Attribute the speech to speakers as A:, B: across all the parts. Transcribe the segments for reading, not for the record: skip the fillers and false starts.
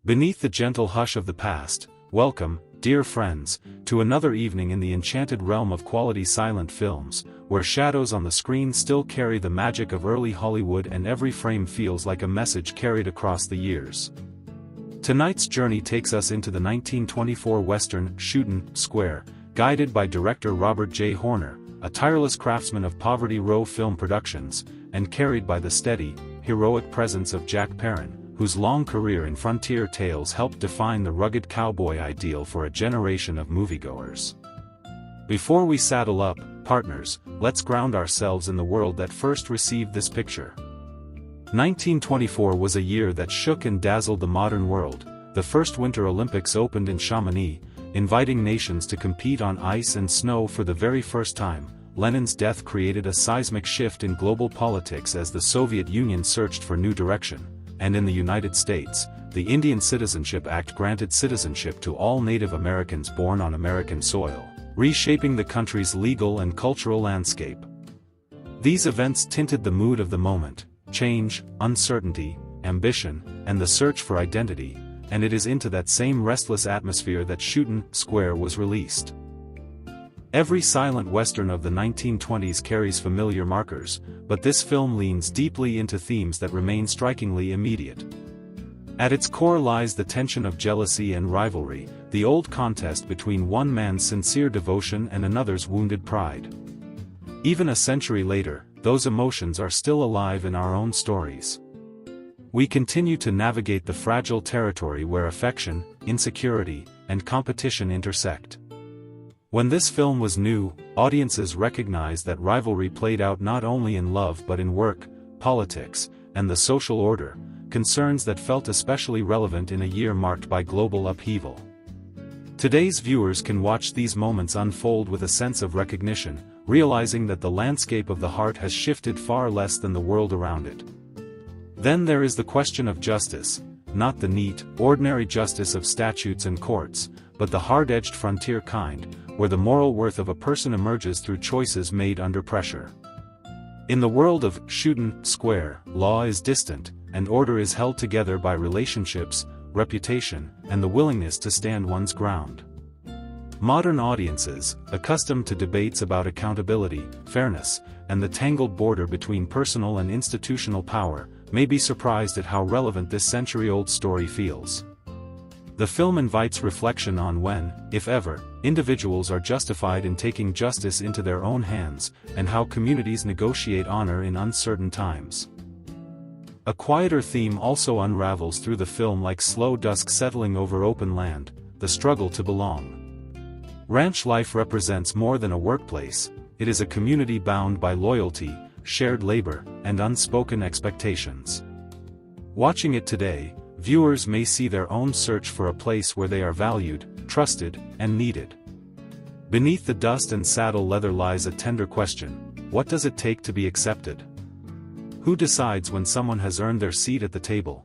A: Beneath the gentle hush of the past, welcome, dear friends, to another evening in the enchanted realm of quality silent films, where shadows on the screen still carry the magic of early Hollywood and every frame feels like a message carried across the years. Tonight's journey takes us into the 1924 Western, Shootin, Square, guided by director Robert J. Horner, a tireless craftsman of Poverty Row film productions, and carried by the steady, heroic presence of Jack Perrin, whose long career in frontier tales helped define the rugged cowboy ideal for a generation of moviegoers. Before we saddle up, partners, let's ground ourselves in the world that first received this picture. 1924 was a year that shook and dazzled the modern world. The first Winter Olympics opened in Chamonix, inviting nations to compete on ice and snow for the very first time. Lenin's death created a seismic shift in global politics as the Soviet Union searched for new direction. And in the United States, the Indian Citizenship Act granted citizenship to all Native Americans born on American soil, reshaping the country's legal and cultural landscape. These events tinted the mood of the moment: change, uncertainty, ambition, and the search for identity, and it is into that same restless atmosphere that Shootin, Square was released. Every silent western of the 1920s carries familiar markers, but this film leans deeply into themes that remain strikingly immediate. At its core lies the tension of jealousy and rivalry, the old contest between one man's sincere devotion and another's wounded pride. Even a century later, those emotions are still alive in our own stories. We continue to navigate the fragile territory where affection, insecurity, and competition intersect. When this film was new, audiences recognized that rivalry played out not only in love but in work, politics, and the social order, concerns that felt especially relevant in a year marked by global upheaval. Today's viewers can watch these moments unfold with a sense of recognition, realizing that the landscape of the heart has shifted far less than the world around it. Then there is the question of justice, not the neat, ordinary justice of statutes and courts, but the hard-edged frontier kind, where the moral worth of a person emerges through choices made under pressure. In the world of Shootin, Square, law is distant, and order is held together by relationships, reputation, and the willingness to stand one's ground. Modern audiences, accustomed to debates about accountability, fairness, and the tangled border between personal and institutional power, may be surprised at how relevant this century-old story feels. The film invites reflection on when, if ever, individuals are justified in taking justice into their own hands, and how communities negotiate honor in uncertain times. A quieter theme also unravels through the film, like slow dusk settling over open land, the struggle to belong. Ranch life represents more than a workplace, it is a community bound by loyalty, shared labor, and unspoken expectations. Watching it today, viewers may see their own search for a place where they are valued, trusted, and needed. Beneath the dust and saddle leather lies a tender question: what does it take to be accepted? Who decides when someone has earned their seat at the table?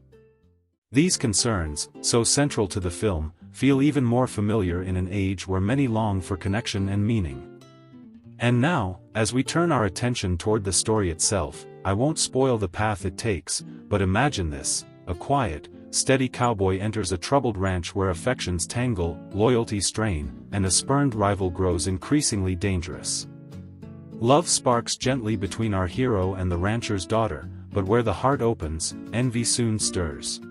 A: These concerns, so central to the film, feel even more familiar in an age where many long for connection and meaning. And now, as we turn our attention toward the story itself, I won't spoil the path it takes, but imagine this: a quiet, steady cowboy enters a troubled ranch where affections tangle, loyalty strain, and a spurned rival grows increasingly dangerous. Love sparks gently between our hero and the rancher's daughter, but where the heart opens, envy soon stirs.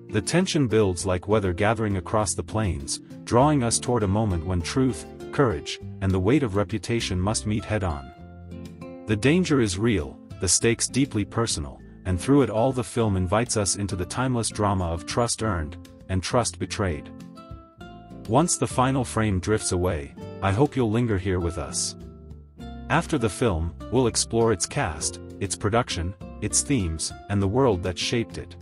A: The tension builds like weather gathering across the plains, drawing us toward a moment when truth, courage, and the weight of reputation must meet head-on. The danger is real, the stakes deeply personal, and through it all the film invites us into the timeless drama of trust earned, and trust betrayed. Once the final frame drifts away, I hope you'll linger here with us. After the film, we'll explore its cast, its production, its themes, and the world that shaped it.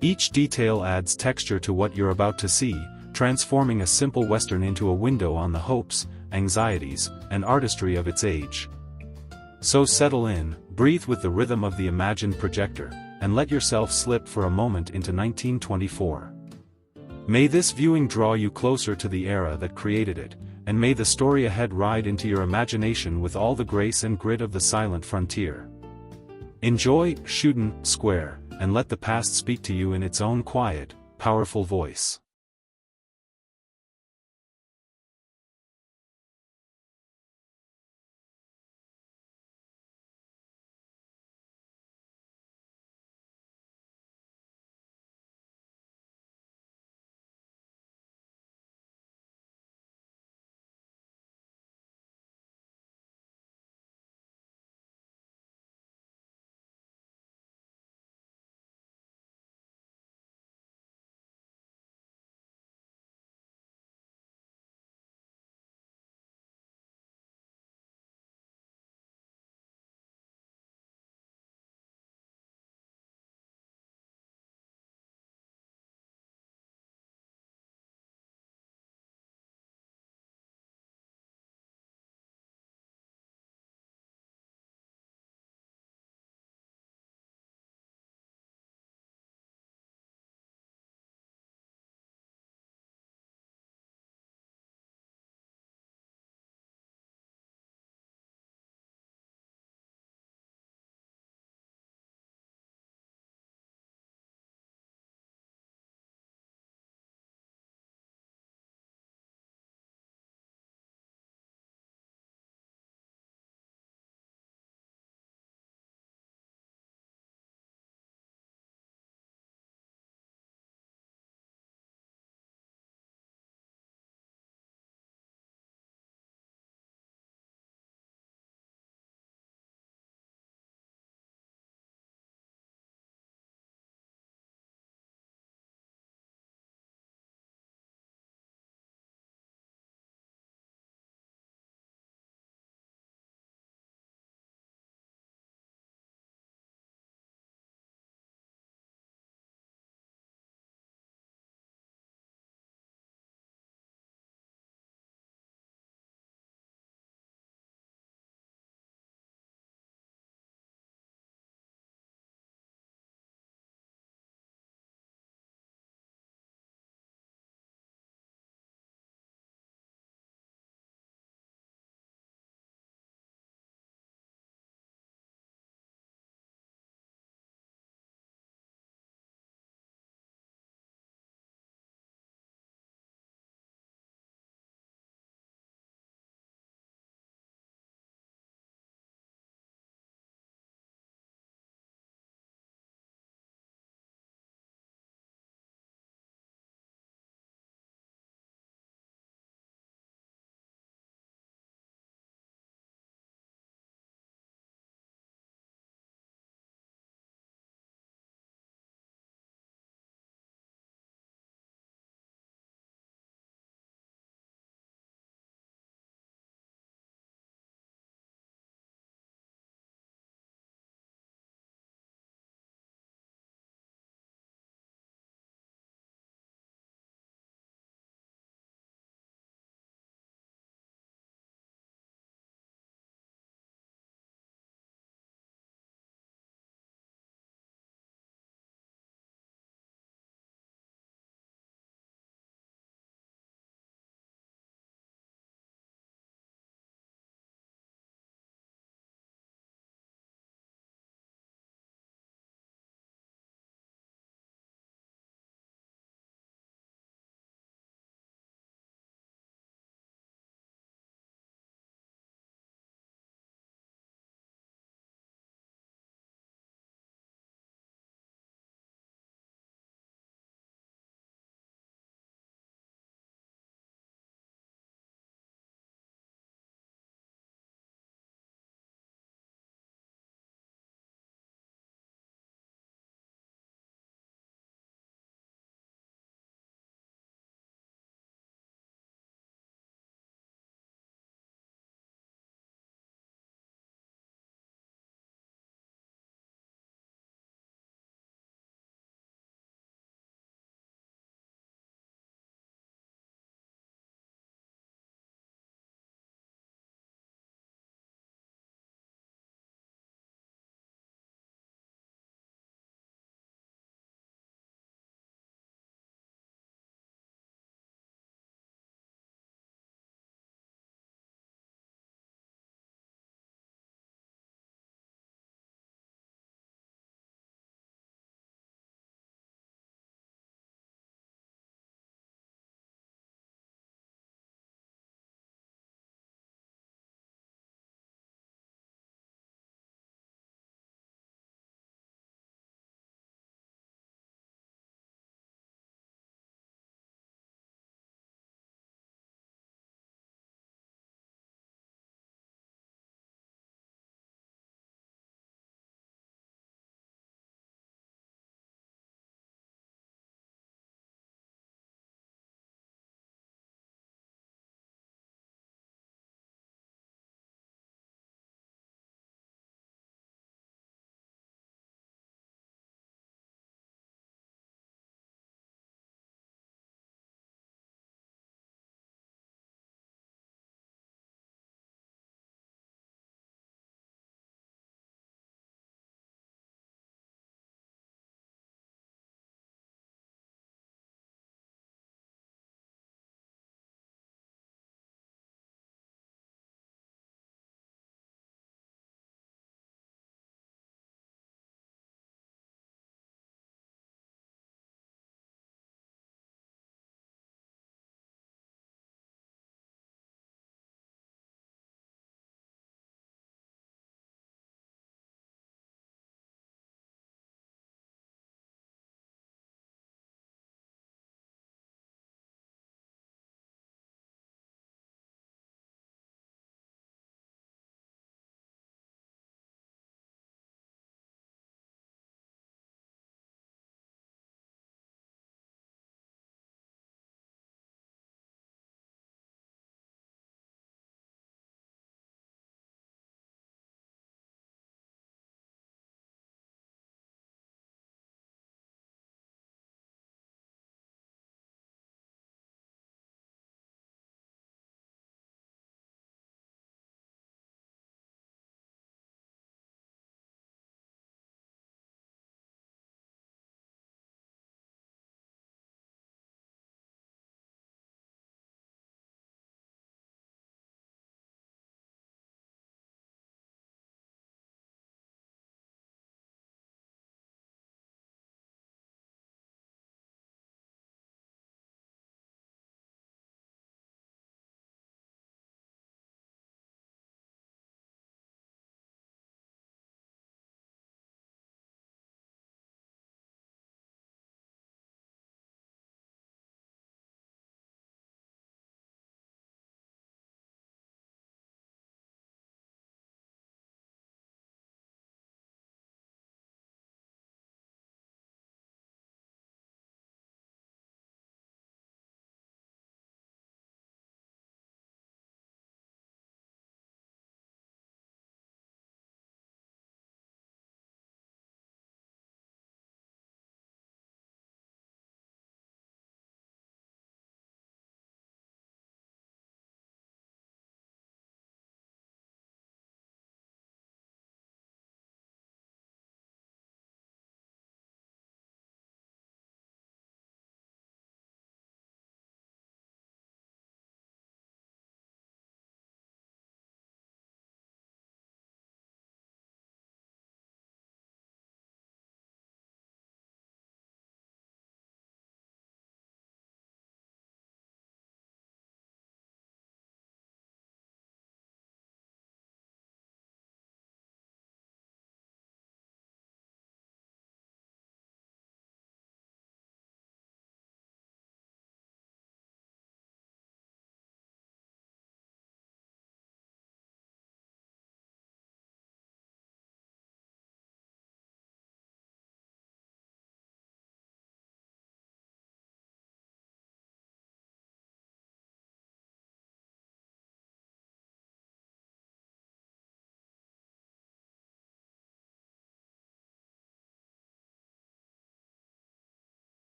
A: Each detail adds texture to what you're about to see, transforming a simple western into a window on the hopes, anxieties, and artistry of its age. So settle in, breathe with the rhythm of the imagined projector, and let yourself slip for a moment into 1924. May this viewing draw you closer to the era that created it, and may the story ahead ride into your imagination with all the grace and grit of the silent frontier. Enjoy Shootin, Square, and let the past speak to you in its own quiet, powerful voice.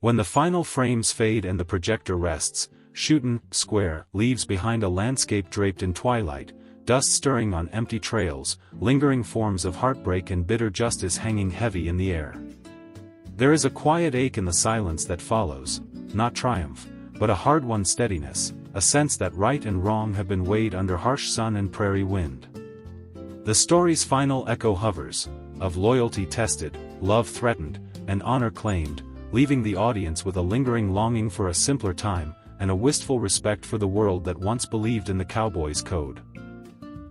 A: When the final frames fade and the projector rests, Shootin, Square, leaves behind a landscape draped in twilight, dust stirring on empty trails, lingering forms of heartbreak and bitter justice hanging heavy in the air. There is a quiet ache in the silence that follows, not triumph, but a hard-won steadiness, a sense that right and wrong have been weighed under harsh sun and prairie wind. The story's final echo hovers, of loyalty tested, love threatened, and honor claimed, leaving the audience with a lingering longing for a simpler time, and a wistful respect for the world that once believed in the cowboy's code.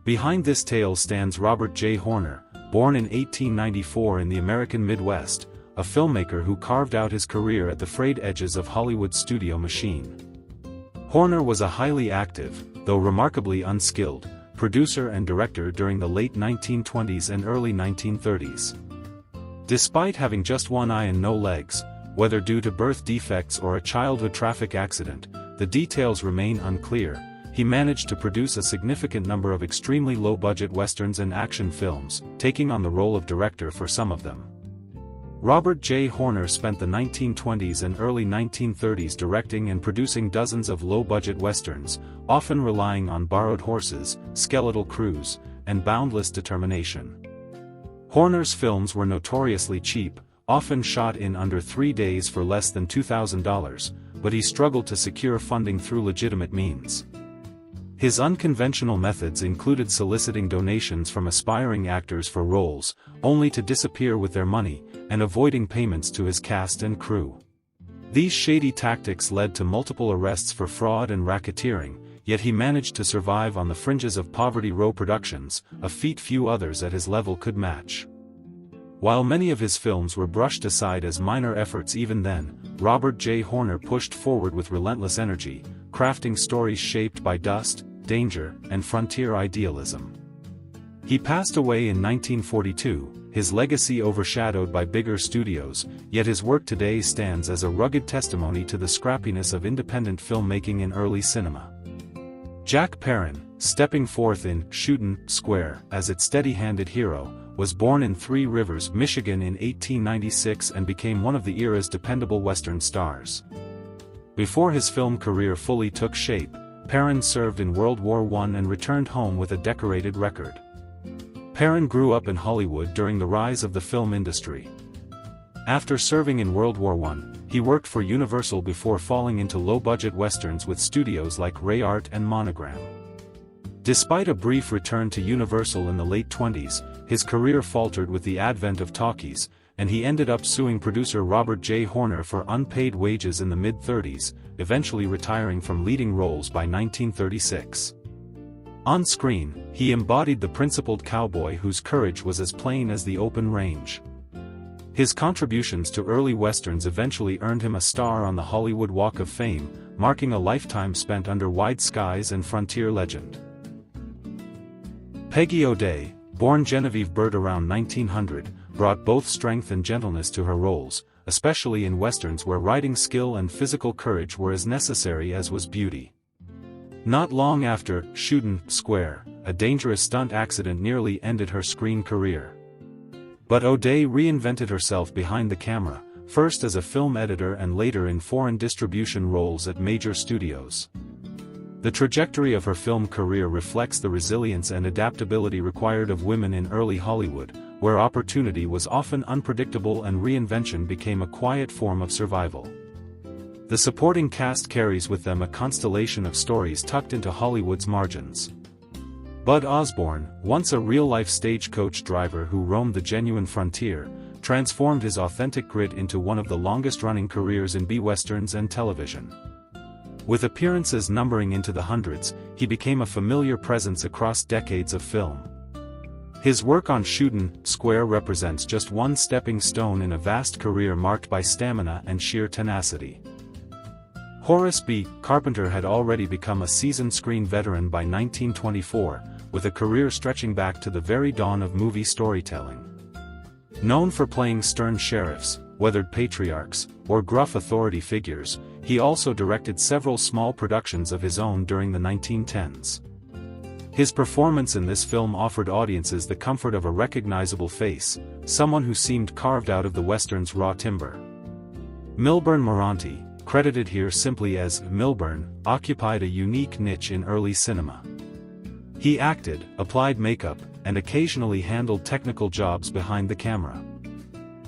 A: Behind this tale stands Robert J. Horner, born in 1894 in the American Midwest, a filmmaker who carved out his career at the frayed edges of Hollywood's studio machine. Horner was a highly active, though remarkably unskilled, producer and director during the late 1920s and early 1930s. Despite having just one eye and no legs, whether due to birth defects or a childhood traffic accident, the details remain unclear. He managed to produce a significant number of extremely low-budget westerns and action films, taking on the role of director for some of them. Robert J. Horner spent the 1920s and early 1930s directing and producing dozens of low-budget westerns, often relying on borrowed horses, skeletal crews, and boundless determination. Horner's films were notoriously cheap, often shot in under 3 days for less than $2,000, but he struggled to secure funding through legitimate means. His unconventional methods included soliciting donations from aspiring actors for roles, only to disappear with their money, and avoiding payments to his cast and crew. These shady tactics led to multiple arrests for fraud and racketeering, yet he managed to survive on the fringes of Poverty Row Productions, a feat few others at his level could match. While many of his films were brushed aside as minor efforts even then, Robert J. Horner pushed forward with relentless energy, crafting stories shaped by dust, danger, and frontier idealism. He passed away in 1942, his legacy overshadowed by bigger studios, yet his work today stands as a rugged testimony to the scrappiness of independent filmmaking in early cinema. Jack Perrin, stepping forth in Shootin, Square as its steady-handed hero, was born in Three Rivers, Michigan in 1896 and became one of the era's dependable Western stars. Before his film career fully took shape, Perrin served in World War I and returned home with a decorated record. Perrin grew up in Hollywood during the rise of the film industry. After serving in World War I, he worked for Universal before falling into low-budget westerns with studios like Ray Art and Monogram. Despite a brief return to Universal in the late 20s, his career faltered with the advent of talkies, and he ended up suing producer Robert J. Horner for unpaid wages in the mid-30s, eventually retiring from leading roles by 1936. On screen, he embodied the principled cowboy whose courage was as plain as the open range. His contributions to early westerns eventually earned him a star on the Hollywood Walk of Fame, marking a lifetime spent under wide skies and frontier legend. Peggy O'Day, born Genevieve Bird around 1900, brought both strength and gentleness to her roles, especially in westerns where writing skill and physical courage were as necessary as was beauty. Not long after Shootin, Square, a dangerous stunt accident nearly ended her screen career. But O'Day reinvented herself behind the camera, first as a film editor and later in foreign distribution roles at major studios. The trajectory of her film career reflects the resilience and adaptability required of women in early Hollywood, where opportunity was often unpredictable and reinvention became a quiet form of survival. The supporting cast carries with them a constellation of stories tucked into Hollywood's margins. Bud Osborne, once a real-life stagecoach driver who roamed the genuine frontier, transformed his authentic grit into one of the longest-running careers in B-westerns and television. With appearances numbering into the hundreds, he became a familiar presence across decades of film. His work on Shootin, Square represents just one stepping stone in a vast career marked by stamina and sheer tenacity. Horace B. Carpenter had already become a seasoned screen veteran by 1924, with a career stretching back to the very dawn of movie storytelling. Known for playing stern sheriffs, weathered patriarchs, or gruff authority figures, he also directed several small productions of his own during the 1910s. His performance in this film offered audiences the comfort of a recognizable face, someone who seemed carved out of the Western's raw timber. Milburn Moranti, credited here simply as Milburn, occupied a unique niche in early cinema. He acted, applied makeup, and occasionally handled technical jobs behind the camera.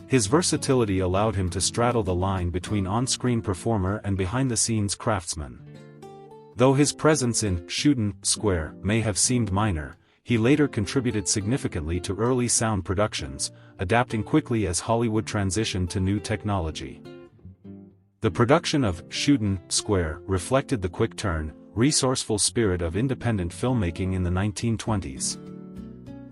A: His versatility allowed him to straddle the line between on-screen performer and behind-the-scenes craftsman. Though his presence in Shootin' Square may have seemed minor, he later contributed significantly to early sound productions, adapting quickly as Hollywood transitioned to new technology. The production of Shootin' Square reflected the quick-turn, resourceful spirit of independent filmmaking in the 1920s.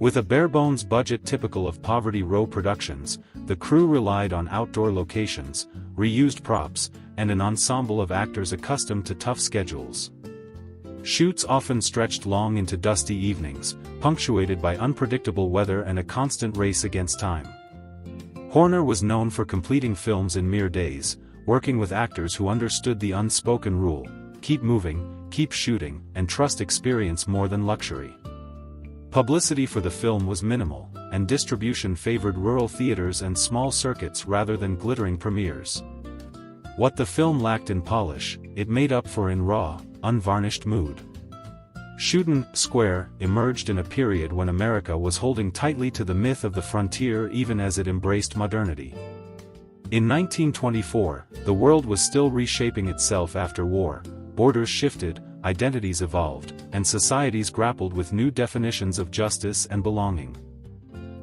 A: With a bare-bones budget typical of Poverty Row productions, the crew relied on outdoor locations, reused props, and an ensemble of actors accustomed to tough schedules. Shoots often stretched long into dusty evenings, punctuated by unpredictable weather and a constant race against time. Horner was known for completing films in mere days, working with actors who understood the unspoken rule: keep moving, keep shooting, and trust experience more than luxury. Publicity for the film was minimal, and distribution favored rural theaters and small circuits rather than glittering premieres. What the film lacked in polish, it made up for in raw, unvarnished mood. Shootin' Square emerged in a period when America was holding tightly to the myth of the frontier even as it embraced modernity. In 1924, the world was still reshaping itself after war, borders shifted, identities evolved, and societies grappled with new definitions of justice and belonging.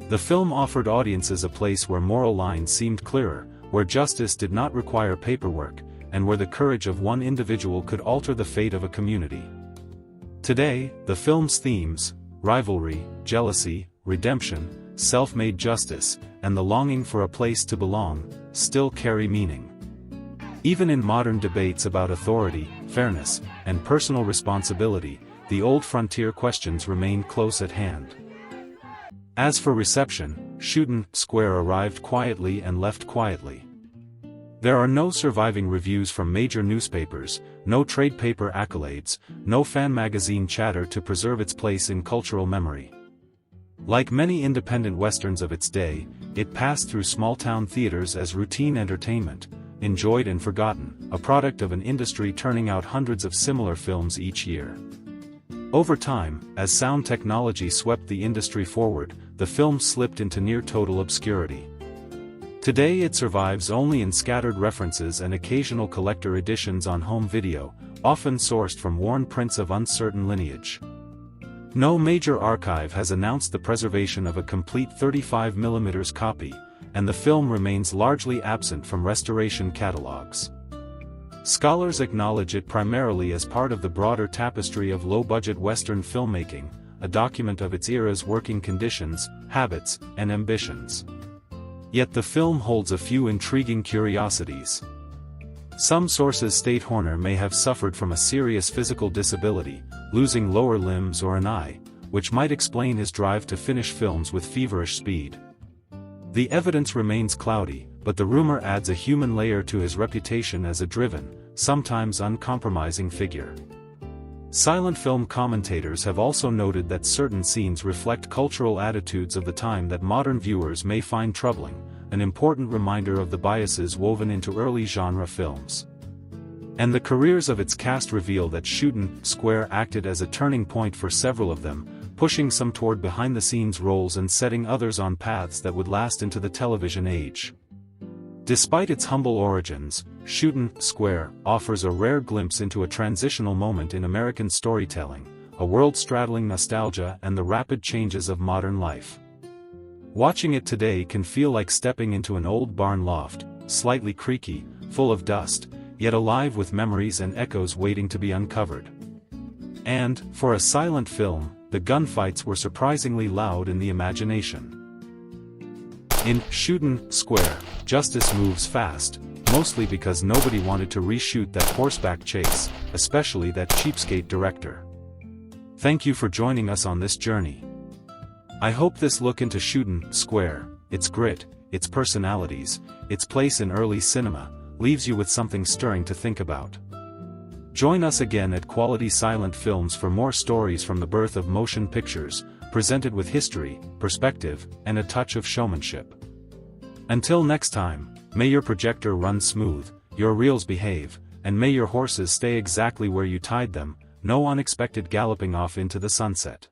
A: The film offered audiences a place where moral lines seemed clearer, where justice did not require paperwork, and where the courage of one individual could alter the fate of a community. Today, the film's themes, rivalry, jealousy, redemption, self-made justice, and the longing for a place to belong, still carry meaning. Even in modern debates about authority, fairness, and personal responsibility, the old frontier questions remain close at hand. As for reception, Shootin' Square arrived quietly and left quietly. There are no surviving reviews from major newspapers, no trade paper accolades, no fan magazine chatter to preserve its place in cultural memory. Like many independent westerns of its day, it passed through small-town theaters as routine entertainment, enjoyed and forgotten, a product of an industry turning out hundreds of similar films each year. Over time, as sound technology swept the industry forward, the film slipped into near-total obscurity. Today it survives only in scattered references and occasional collector editions on home video, often sourced from worn prints of uncertain lineage. No major archive has announced the preservation of a complete 35mm copy, and the film remains largely absent from restoration catalogs. Scholars acknowledge it primarily as part of the broader tapestry of low-budget Western filmmaking, a document of its era's working conditions, habits, and ambitions. Yet the film holds a few intriguing curiosities. Some sources state Horner may have suffered from a serious physical disability, losing lower limbs or an eye, which might explain his drive to finish films with feverish speed. The evidence remains cloudy, but the rumor adds a human layer to his reputation as a driven, sometimes uncompromising figure. Silent film commentators have also noted that certain scenes reflect cultural attitudes of the time that modern viewers may find troubling, an important reminder of the biases woven into early genre films. And the careers of its cast reveal that Shootin' Square acted as a turning point for several of them, pushing some toward behind-the-scenes roles and setting others on paths that would last into the television age. Despite its humble origins, Shootin' Square offers a rare glimpse into a transitional moment in American storytelling, a world-straddling nostalgia and the rapid changes of modern life. Watching it today can feel like stepping into an old barn loft, slightly creaky, full of dust, yet alive with memories and echoes waiting to be uncovered. And, for a silent film, the gunfights were surprisingly loud in the imagination. In Shootin' Square, justice moves fast, mostly because nobody wanted to reshoot that horseback chase, especially that cheapskate director. Thank you for joining us on this journey. I hope this look into Shootin' Square, its grit, its personalities, its place in early cinema, leaves you with something stirring to think about. Join us again at Quality Silent Films for more stories from the birth of motion pictures, presented with history, perspective, and a touch of showmanship. Until next time. May your projector run smooth, your reels behave, and may your horses stay exactly where you tied them, no unexpected galloping off into the sunset.